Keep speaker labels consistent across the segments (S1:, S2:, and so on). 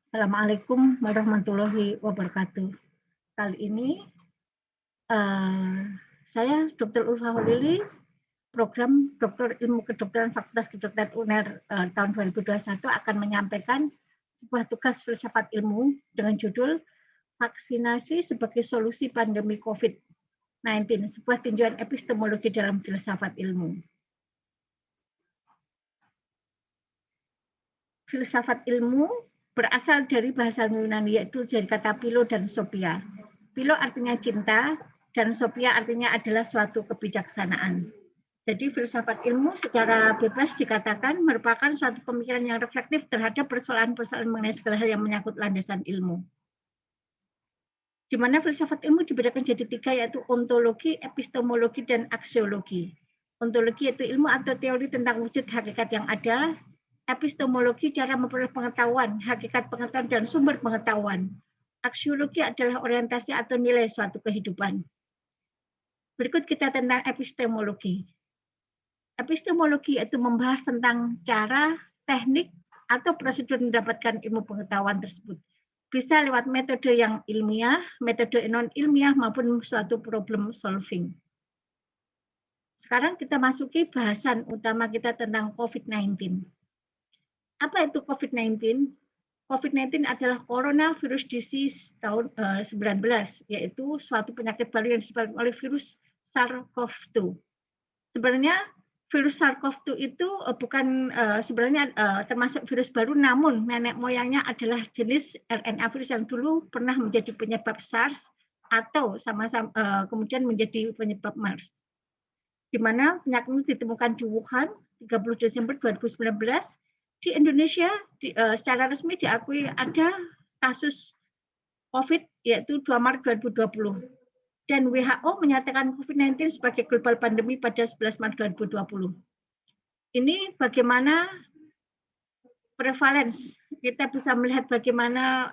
S1: Assalamualaikum warahmatullahi wabarakatuh. Kali ini saya Dr. Ulfa Holili, program Doktor Ilmu Kedokteran Fakultas Kedokteran UNER tahun 2021 akan menyampaikan sebuah tugas filsafat ilmu dengan judul Vaksinasi sebagai Solusi Pandemi COVID-19, sebuah tinjauan epistemologi dalam filsafat ilmu. Filsafat ilmu berasal dari bahasa Yunani, yaitu dari kata philo dan sophia. Philo artinya cinta, dan sophia artinya adalah suatu kebijaksanaan. Jadi filsafat ilmu secara bebas dikatakan merupakan suatu pemikiran yang reflektif terhadap persoalan-persoalan mengenai segala hal yang menyangkut landasan ilmu. Di mana filsafat ilmu dibedakan jadi tiga, yaitu ontologi, epistemologi, dan aksiologi. Ontologi yaitu ilmu atau teori tentang wujud hakikat yang ada. Epistemologi cara memperoleh pengetahuan, hakikat pengetahuan, dan sumber pengetahuan. Aksiologi adalah orientasi atau nilai suatu kehidupan. Berikut kita tentang epistemologi. Epistemologi yaitu membahas tentang cara, teknik, atau prosedur mendapatkan ilmu pengetahuan tersebut. Bisa lewat metode yang ilmiah, metode non-ilmiah, maupun suatu problem solving. Sekarang kita masuki bahasan utama kita tentang COVID-19. Apa itu COVID-19? COVID-19 adalah coronavirus disease tahun 19, yaitu suatu penyakit baru yang disebabkan oleh virus SARS-CoV-2. Sebenarnya virus SARS-CoV-2 itu bukan sebenarnya termasuk virus baru, namun nenek moyangnya adalah jenis RNA virus yang dulu pernah menjadi penyebab SARS atau sama-sama kemudian menjadi penyebab MERS. Di mana penyakit ini ditemukan di Wuhan 30 Desember 2019. Di Indonesia secara resmi diakui ada kasus COVID yaitu 2 Maret 2020. Dan WHO menyatakan COVID-19 sebagai global pandemi pada 11 Maret 2020. Ini bagaimana prevalence, kita bisa melihat bagaimana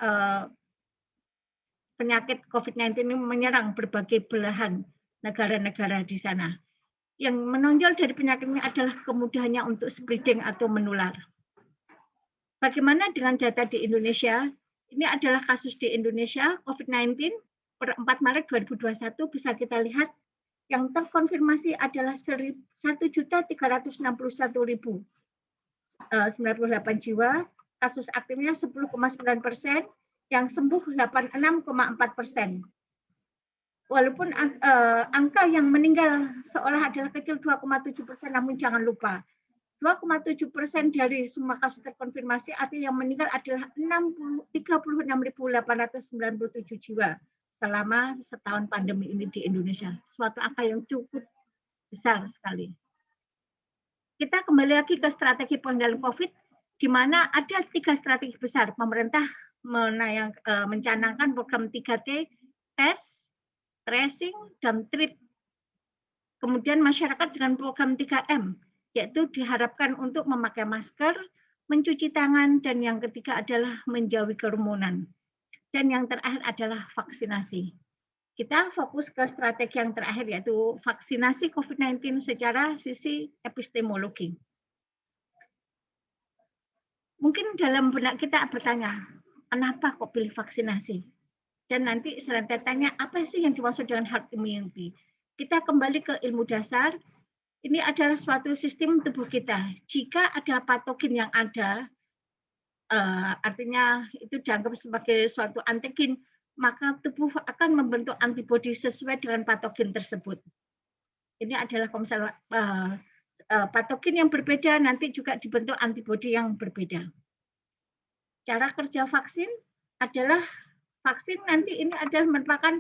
S1: penyakit COVID-19 ini menyerang berbagai belahan negara-negara di sana. Yang menonjol dari penyakit ini adalah kemudahannya untuk spreading atau menular. Bagaimana dengan data di Indonesia? Ini adalah kasus di Indonesia COVID-19 per 4 Maret 2021 bisa kita lihat yang terkonfirmasi adalah 1.361.098 jiwa, kasus aktifnya 10,9%, yang sembuh 86,4%. Walaupun angka yang meninggal seolah adalah kecil 2,7%, namun jangan lupa 2,7% dari semua kasus terkonfirmasi, artinya yang meninggal adalah 36.897 jiwa selama setahun pandemi ini di Indonesia. Suatu angka yang cukup besar sekali. Kita kembali lagi ke strategi pengendalian COVID, di mana ada 3 strategi besar. Pemerintah mencanangkan program 3T, tes, tracing, dan treat. Kemudian masyarakat dengan program 3M, yaitu diharapkan untuk memakai masker, mencuci tangan, dan yang ketiga adalah menjauhi kerumunan. Dan yang terakhir adalah vaksinasi. Kita fokus ke strategi yang terakhir, yaitu vaksinasi COVID-19 secara sisi epistemologi. Mungkin dalam benak kita bertanya, kenapa kok pilih vaksinasi? Dan nanti selanjutnya, apa sih yang dimaksud dengan herd immunity? Kita kembali ke ilmu dasar. Ini adalah suatu sistem tubuh kita. Jika ada patogen yang ada, artinya itu dianggap sebagai suatu antigen, maka tubuh akan membentuk antibodi sesuai dengan patogen tersebut. Ini adalah kalau misalnya patogen yang berbeda, nanti juga dibentuk antibodi yang berbeda. Cara kerja vaksin adalah vaksin nanti ini adalah merupakan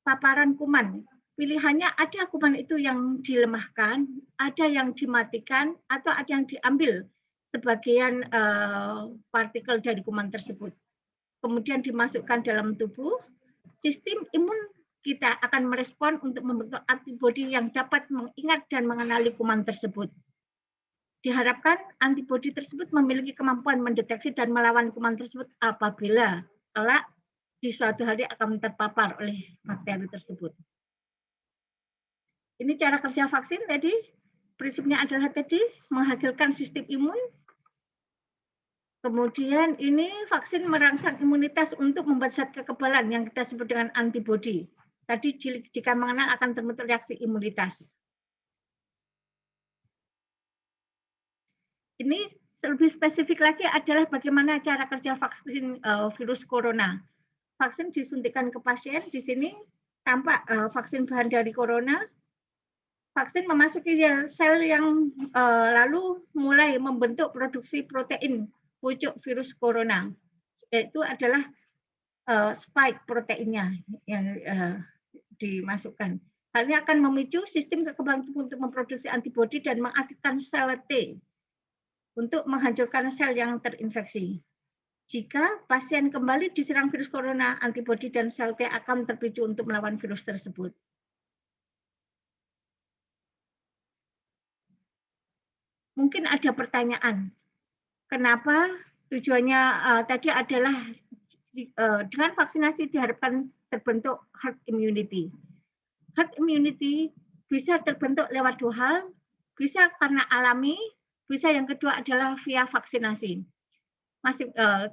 S1: paparan kuman. Pilihannya ada kuman itu yang dilemahkan, ada yang dimatikan, atau ada yang diambil sebagian partikel dari kuman tersebut. Kemudian dimasukkan dalam tubuh, sistem imun kita akan merespon untuk membentuk antibodi yang dapat mengingat dan mengenali kuman tersebut. Diharapkan antibodi tersebut memiliki kemampuan mendeteksi dan melawan kuman tersebut apabila kelak di suatu hari akan terpapar oleh bakteri tersebut. Ini cara kerja vaksin tadi, prinsipnya adalah tadi menghasilkan sistem imun Kemudian ini vaksin merangsang imunitas untuk membuat zat kekebalan yang kita sebut dengan antibodi. Tadi jika mengenal akan terbentuk reaksi imunitas. Ini lebih spesifik lagi adalah bagaimana cara kerja vaksin virus corona. Vaksin disuntikan ke pasien, di sini tampak vaksin bahan dari corona. Vaksin memasuki sel yang lalu mulai membentuk produksi protein pucuk virus corona. Itu adalah spike proteinnya yang dimasukkan. Hal ini akan memicu sistem kekebalan tubuh untuk memproduksi antibodi dan mengaktifkan sel T untuk menghancurkan sel yang terinfeksi. Jika pasien kembali diserang virus corona, antibodi dan sel T akan terpicu untuk melawan virus tersebut. Mungkin ada pertanyaan, kenapa tujuannya tadi adalah dengan vaksinasi diharapkan terbentuk herd immunity. Herd immunity bisa terbentuk lewat dua hal, bisa karena alami, bisa yang kedua adalah via vaksinasi.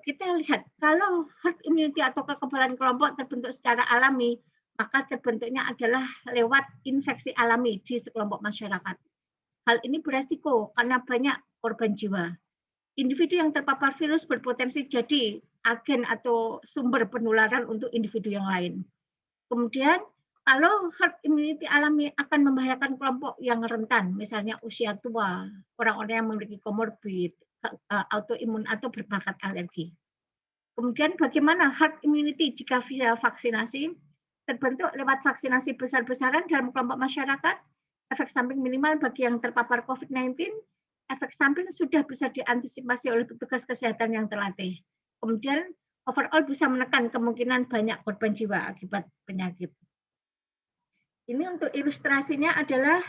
S1: Kita lihat kalau herd immunity atau kekebalan kelompok terbentuk secara alami, maka terbentuknya adalah lewat infeksi alami di sekelompok masyarakat. Hal ini beresiko karena banyak korban jiwa. Individu yang terpapar virus berpotensi jadi agen atau sumber penularan untuk individu yang lain. Kemudian, kalau herd immunity alami akan membahayakan kelompok yang rentan, misalnya usia tua, orang-orang yang memiliki komorbid, autoimun atau berbakat alergi. Kemudian bagaimana herd immunity jika via vaksinasi? Terbentuk lewat vaksinasi besar-besaran dalam kelompok masyarakat, efek samping minimal bagi yang terpapar COVID-19, efek samping sudah bisa diantisipasi oleh petugas kesehatan yang terlatih. Kemudian overall bisa menekan kemungkinan banyak korban jiwa akibat penyakit. Ini untuk ilustrasinya adalah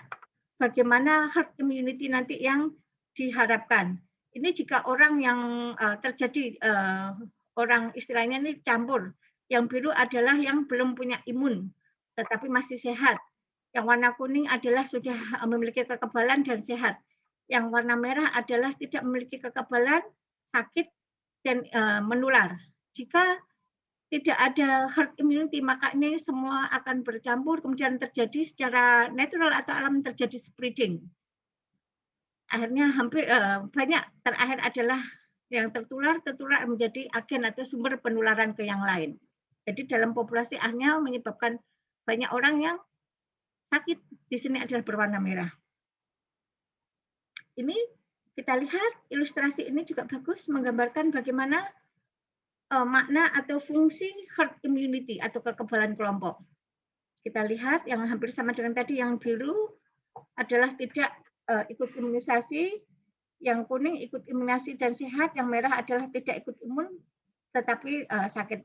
S1: bagaimana herd immunity nanti yang diharapkan. Ini jika orang yang terjadi orang istilahnya ini campur. Yang biru adalah yang belum punya imun, tetapi masih sehat. Yang warna kuning adalah sudah memiliki kekebalan dan sehat. Yang warna merah adalah tidak memiliki kekebalan, sakit, dan menular. Jika tidak ada herd immunity, maka ini semua akan bercampur, kemudian terjadi secara natural atau alam terjadi spreading. Akhirnya hampir banyak terakhir adalah yang tertular menjadi agen atau sumber penularan ke yang lain. Jadi dalam populasi akhirnya menyebabkan banyak orang yang sakit. Di sini adalah berwarna merah. Ini kita lihat ilustrasi ini juga bagus menggambarkan bagaimana makna atau fungsi herd immunity atau kekebalan kelompok. Kita lihat yang hampir sama dengan tadi, yang biru adalah tidak ikut imunisasi, yang kuning ikut imunisasi dan sehat, yang merah adalah tidak ikut imun tetapi sakit.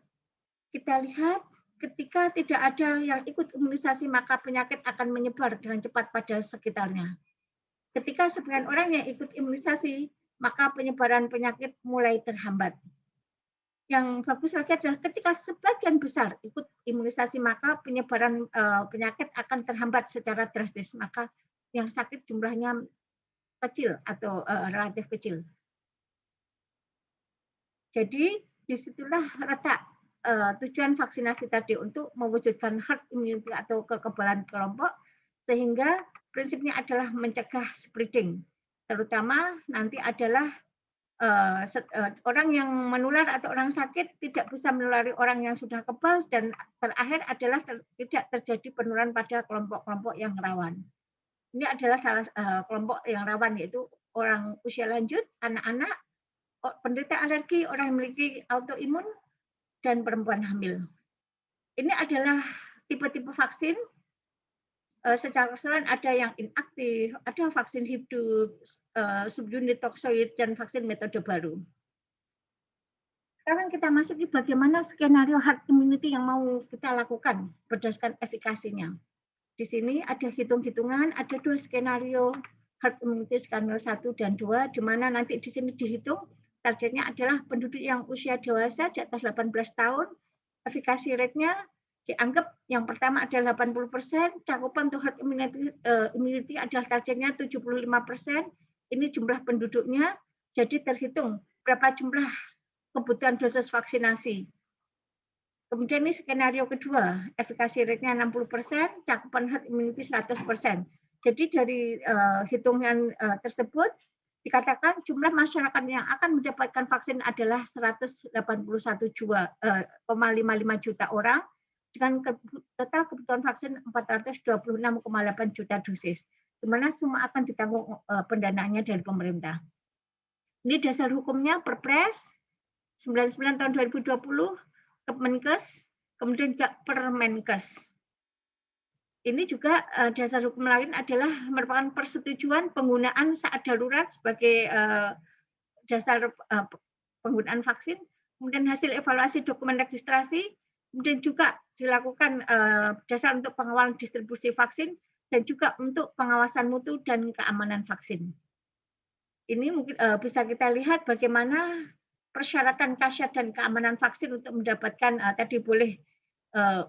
S1: Kita lihat ketika tidak ada yang ikut imunisasi, maka penyakit akan menyebar dengan cepat pada sekitarnya. Ketika sebagian orang yang ikut imunisasi, maka penyebaran penyakit mulai terhambat. Yang bagus lagi adalah ketika sebagian besar ikut imunisasi, maka penyebaran penyakit akan terhambat secara drastis. Maka yang sakit jumlahnya kecil atau relatif kecil. Jadi disitulah letak tujuan vaksinasi tadi untuk mewujudkan herd immunity atau kekebalan kelompok, sehingga prinsipnya adalah mencegah spreading. Terutama nanti adalah orang yang menular atau orang sakit tidak bisa menulari orang yang sudah kebal, dan terakhir adalah tidak terjadi penularan pada kelompok-kelompok yang rawan. Ini adalah salah kelompok yang rawan, yaitu orang usia lanjut, anak-anak, penderita alergi, orang yang memiliki autoimun, dan perempuan hamil. Ini adalah tipe-tipe vaksin. Secara keseluruhan ada yang inaktif, ada vaksin hidup, subunit toksoid, dan vaksin metode baru. Sekarang kita masuki bagaimana skenario herd immunity yang mau kita lakukan berdasarkan efikasinya. Di sini ada hitung-hitungan, ada 2 skenario herd immunity, skenario 1 dan 2, di mana nanti di sini dihitung targetnya adalah penduduk yang usia dewasa di atas 18 tahun, efikasi rate-nya dianggap yang pertama adalah 80%, cakupan untuk herd immunity adalah targetnya 75%, ini jumlah penduduknya, jadi terhitung berapa jumlah kebutuhan dosis vaksinasi. Kemudian ini skenario kedua, efikasi rate-nya 60%, cakupan herd immunity 100%. Jadi dari hitungan tersebut dikatakan jumlah masyarakat yang akan mendapatkan vaksin adalah 181,55 juta orang dengan total kebutuhan vaksin 426,8 juta dosis, di mana semua akan ditanggung pendanaannya dari pemerintah. Ini dasar hukumnya Perpres 99 tahun 2020, Kemenkes, kemudian juga Permenkes. Ini juga dasar hukum lain adalah merupakan persetujuan penggunaan saat darurat sebagai dasar penggunaan vaksin, kemudian hasil evaluasi dokumen registrasi, kemudian juga dilakukan dasar untuk pengawalan distribusi vaksin, dan juga untuk pengawasan mutu dan keamanan vaksin. Ini mungkin bisa kita lihat bagaimana persyaratan khasiat dan keamanan vaksin untuk mendapatkan tadi boleh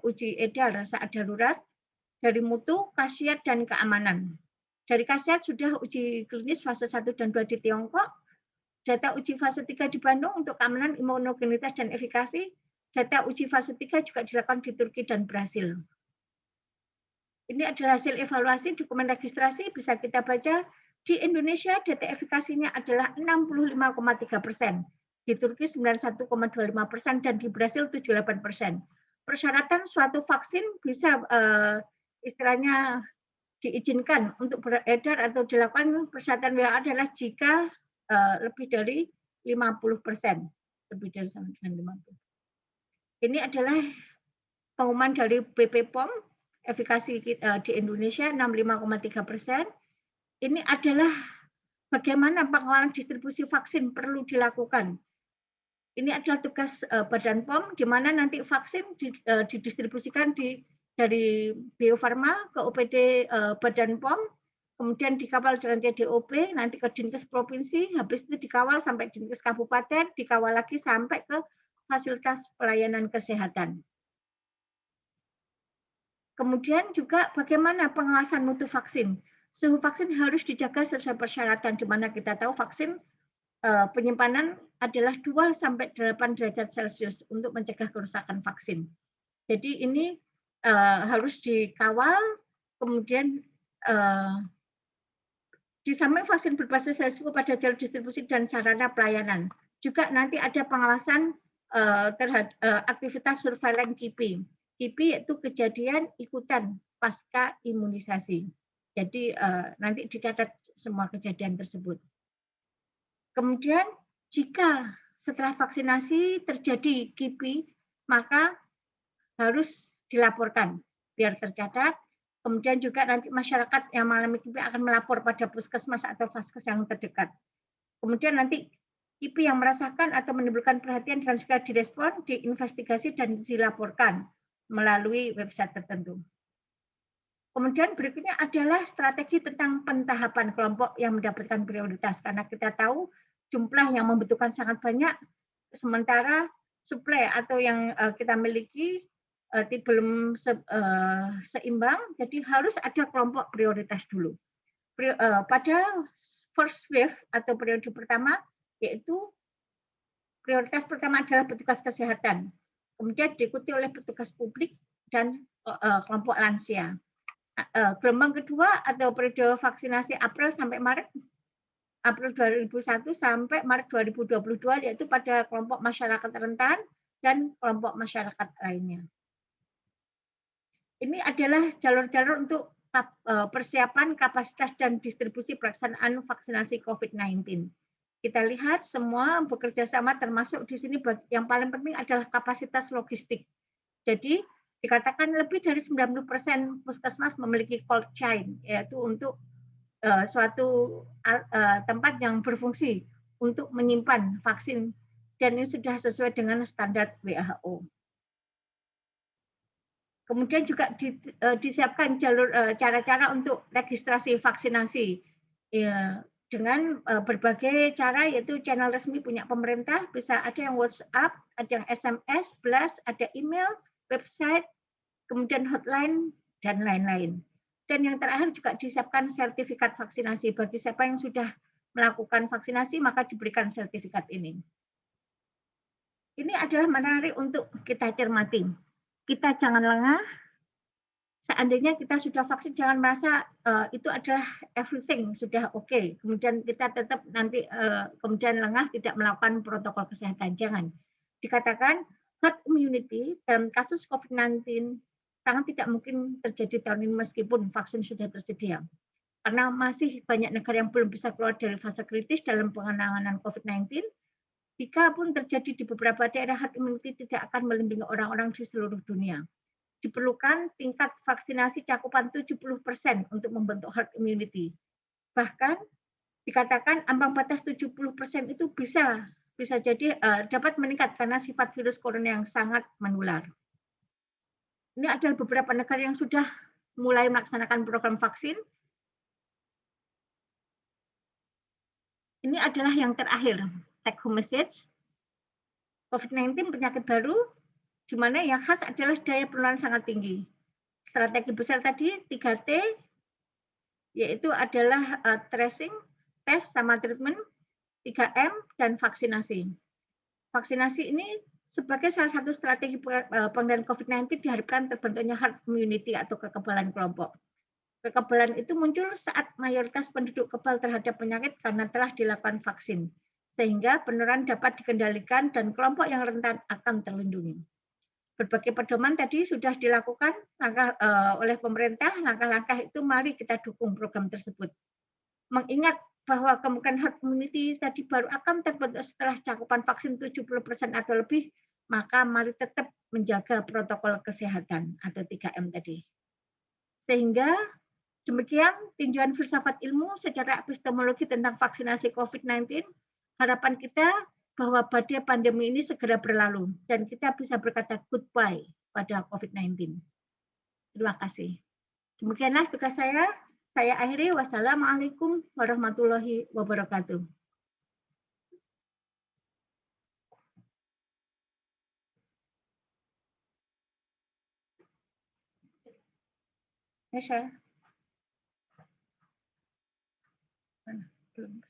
S1: uji edar saat darurat, dari mutu, khasiat, dan keamanan. Dari khasiat sudah uji klinis fase 1 dan 2 di Tiongkok, data uji fase 3 di Bandung untuk keamanan, imunogenitas, dan efikasi, data uji fase 3 juga dilakukan di Turki dan Brasil. Ini adalah hasil evaluasi dokumen registrasi, bisa kita baca. Di Indonesia data efikasinya adalah 65,3%, di Turki 91,25%, dan di Brasil 78%. Persyaratan suatu vaksin bisa istilahnya diizinkan untuk beredar atau dilakukan persyaratan WHO adalah jika lebih dari 50%, lebih dari sama dengan 50. Ini adalah pengumuman dari BP POM, efikasi di Indonesia 65,3%. Ini adalah bagaimana pengawalan distribusi vaksin perlu dilakukan. Ini adalah tugas Badan POM, di mana nanti vaksin didistribusikan dari Bio Farma ke OPD Badan POM, kemudian dikawal dengan CDOP, nanti ke Dinkes Provinsi, habis itu dikawal sampai Dinkes Kabupaten, dikawal lagi sampai ke fasilitas pelayanan kesehatan. Kemudian juga bagaimana pengawasan mutu vaksin. Suhu vaksin harus dijaga sesuai persyaratan, di mana kita tahu vaksin penyimpanan adalah 2 sampai 8 derajat Celcius untuk mencegah kerusakan vaksin. Jadi ini harus dikawal, kemudian di samping vaksin berbasis resiko pada jalur distribusi dan sarana pelayanan, juga nanti ada pengawasan terhadap aktivitas surveillance KIPI. KIPI yaitu kejadian ikutan pasca imunisasi. Jadi nanti dicatat semua kejadian tersebut. Kemudian jika setelah vaksinasi terjadi KIPI, maka harus dilaporkan biar tercatat. Kemudian juga nanti masyarakat yang mengalami KIPI akan melapor pada puskesmas atau vaskes yang terdekat. Kemudian nanti KIPI yang merasakan atau menimbulkan perhatian dengan segera direspon, diinvestigasi, dan dilaporkan melalui website tertentu. Kemudian berikutnya adalah strategi tentang pentahapan kelompok yang mendapatkan prioritas, karena kita tahu jumlah yang membutuhkan sangat banyak, sementara suplai atau yang kita miliki belum seimbang, jadi harus ada kelompok prioritas dulu. Pada first wave atau periode pertama, yaitu prioritas pertama adalah petugas kesehatan, kemudian diikuti oleh petugas publik dan kelompok lansia. Gelombang kedua atau periode vaksinasi April sampai Maret, April 2001 sampai Maret 2022, yaitu pada kelompok masyarakat rentan dan kelompok masyarakat lainnya. Ini adalah jalur-jalur untuk persiapan kapasitas dan distribusi pelaksanaan vaksinasi COVID-19. Kita lihat semua bekerja sama, termasuk di sini yang paling penting adalah kapasitas logistik. Jadi dikatakan lebih dari 90% puskesmas memiliki cold chain, yaitu untuk suatu tempat yang berfungsi untuk menyimpan vaksin, dan ini sudah sesuai dengan standar WHO. Kemudian juga disiapkan jalur cara-cara untuk registrasi vaksinasi dengan berbagai cara, yaitu channel resmi punya pemerintah, bisa ada yang WhatsApp, ada yang SMS, blast, ada email, website, kemudian hotline, dan lain-lain. Dan yang terakhir juga disiapkan sertifikat vaksinasi bagi siapa yang sudah melakukan vaksinasi, maka diberikan sertifikat ini. Ini adalah menarik untuk kita cermati. Kita jangan lengah. Seandainya kita sudah vaksin, jangan merasa itu adalah everything sudah oke. Kemudian kita tetap nanti kemudian lengah tidak melakukan protokol kesehatan. Jangan. Dikatakan herd immunity dalam kasus COVID-19 sangat tidak mungkin terjadi tahun ini meskipun vaksin sudah tersedia. Karena masih banyak negara yang belum bisa keluar dari fase kritis dalam penanganan COVID-19. Jika pun terjadi di beberapa daerah, herd immunity tidak akan melindungi orang-orang di seluruh dunia. Diperlukan tingkat vaksinasi cakupan 70% untuk membentuk herd immunity. Bahkan dikatakan ambang batas 70% itu bisa jadi dapat meningkat karena sifat virus corona yang sangat menular. Ini adalah beberapa negara yang sudah mulai melaksanakan program vaksin. Ini adalah yang terakhir, take home message. COVID-19 penyakit baru, di mana yang khas adalah daya penularan sangat tinggi. Strategi besar tadi 3T, yaitu adalah tracing, tes sama treatment, 3M, dan vaksinasi. Vaksinasi ini sebagai salah satu strategi pengendalian COVID-19 diharapkan terbentuknya herd immunity atau kekebalan kelompok. Kekebalan itu muncul saat mayoritas penduduk kebal terhadap penyakit karena telah dilakukan vaksin, sehingga penularan dapat dikendalikan dan kelompok yang rentan akan terlindungi. Berbagai pedoman tadi sudah dilakukan oleh pemerintah, langkah-langkah itu mari kita dukung program tersebut. Mengingat bahwa kemungkinan herd immunity tadi baru akan terbentuk setelah cakupan vaksin 70% atau lebih, maka mari tetap menjaga protokol kesehatan atau 3M tadi. Sehingga demikian tinjauan filsafat ilmu secara epistemologi tentang vaksinasi COVID-19. Harapan kita bahwa badai pandemi ini segera berlalu dan kita bisa berkata goodbye pada COVID-19. Terima kasih. Demikianlah tugas saya. Saya akhiri. Wassalamualaikum warahmatullahi wabarakatuh. Belum.